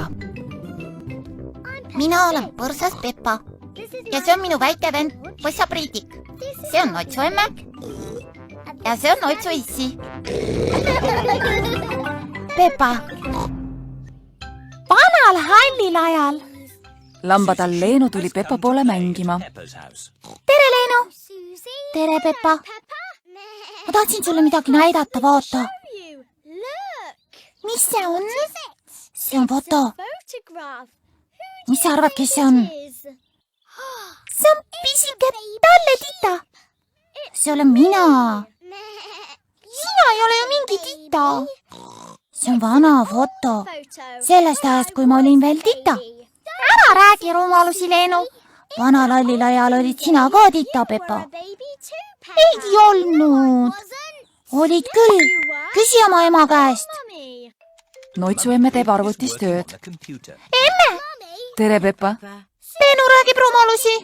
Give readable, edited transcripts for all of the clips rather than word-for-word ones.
Peppa. Mina olen põrsas Peppa ja see on minu väike vend Põssa Priidik. See on Noitsu emme ja see on Noitsu issi. Peppa. Vanal hallil ajal. Lambatal Leenu tuli Peppa poole mängima. Tere, Leenu! Tere, Peppa! Ma tahtsin sulle midagi näidata, vaata. Mis see on? See on foto. Mis sa arvad, kes see on? See on pisike Talle Tita. See olen mina. Sina ei ole ju mingi Tita. See on vana foto. Sellest ajast, kui ma olin veel Tita. Ära räägi rumalusi, Leenu. Vanal hallil ajal olid sina ka Tita, Peppa. Ei olnud. Olid küll. Küsi oma ema käest. Noitsu emme teeb arvutis tööd. Emme! Tere, Peppa. Leenu räägib rumalusi.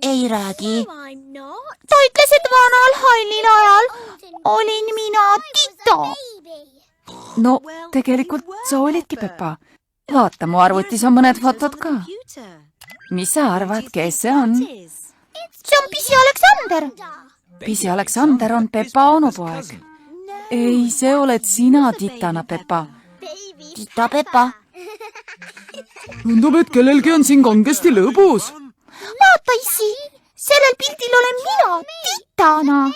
Ei räägi. Ta ütles, et vanal hallil ajal olin mina Tita. No, tegelikult sa olidki, Peppa. Vaata, mu arvutis on mõned fotod ka. Mis sa arvad, kes see on? See on Pisi Aleksander. Pisi Aleksander on Peppa onupoeg. Ei, see oled sina Titana, Peppa. Tita Peppa. Tundub, et kellelgi on siin kangesti lõbus. Vaata, issi, sellel pildil olen mina Titana.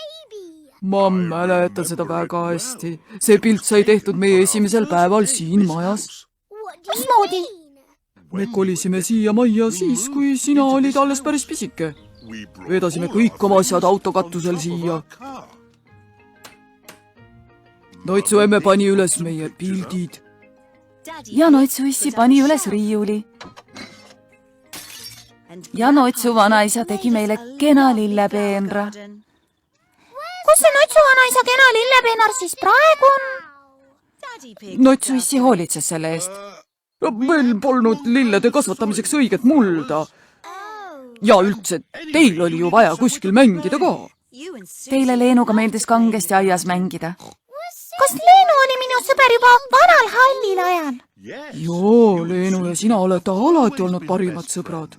Ma mäletan seda väga hästi. See pilt sai tehtud meie esimesel päeval siin majas. Mismoodi? Me kolisime siia majja siis, kui sina olid alles päris pisike. Vedasime kõik oma asjad autokatusel siia. Noitsu emme pani üles meie pildid. Ja Noitsu issi pani üles riiuli. Ja Noitsu vanaisa tegi meile kena lillepeenra. Kus see Noitsu vanaisa kena lillepeenar siis praegu on? Noitsu issi hoolitses selle eest. Meil polnud lillede kasvatamiseks õiget mulda. Ja üldse, teil oli ju vaja kuskil mängida ka. Teile Leenuga meeldis kangesti aias mängida. Kas Leenu oli minu sõber juba vanal hallil ajal? Joo, Leenu ja sina olete alati olnud parimad sõbrad.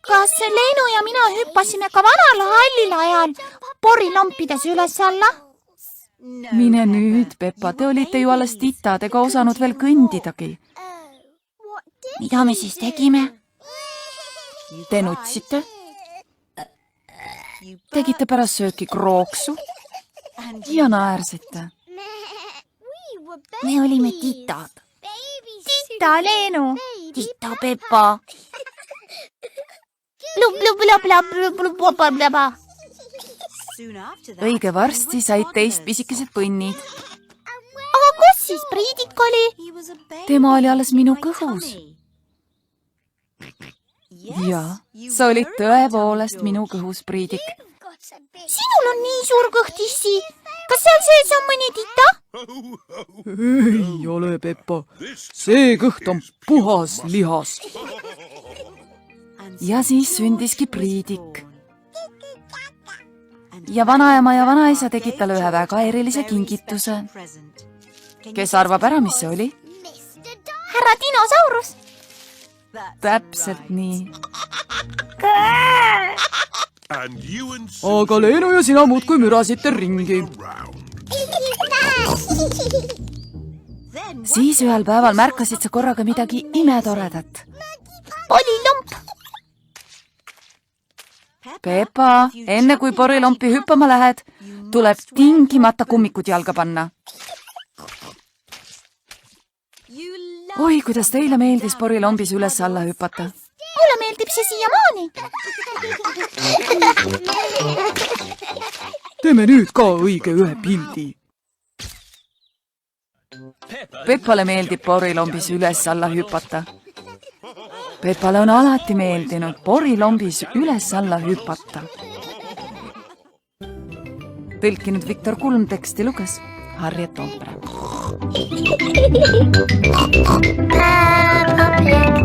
Kas Leenu ja mina hüppasime ka vanal hallil ajal porilompides üles alla? Mine nüüd, Peppa, te olite ju alles Titad ega osanud veel kõndidagi. Mida me siis tegime? Te nutsite? Tegite pärast sööki krooksu ja naersite. Me olime Titad. Tita Leenu. Tita Peppa. Õige varsti said teist pisikesed põnnid. Aga kus siis Priidik oli? Tema oli alles minu kõhus. Ja, sa olid tõepoolest minu kõhus, Priidik. Sinul on nii suur kõht, issi. Kas seal sees on mõni Tita? Ei ole, Peppa. See kõht on puhas lihas. Ja siis sündiski Priidik. Ja vanaema ja vanaisa tegid talle ühe väga erilise kingituse. Kes arvab ära, mis see oli? Härra dinosaurus. Täpselt nii. Aga Leenu ja sina muudkui mürasite ringi. Siis ühel päeval märkasid sa korraga midagi imetoredat. Porilomp. Peppa, enne kui porilompi hüppama lähed, tuleb tingimata kummikud jalga panna. Oi, kuidas teile meeldis porilombis üles alla hüpata. Mulle meeldib see siiamaani. Teeme nüüd ka õige ühe pildi. Peppale meeldib porilombis üles alla hüpata. Peppale on alati meeldinud porilombis üles alla hüpata. Tõlkinud Viktor Kulm, teksti luges Harriet Toompere. Peppa Pig.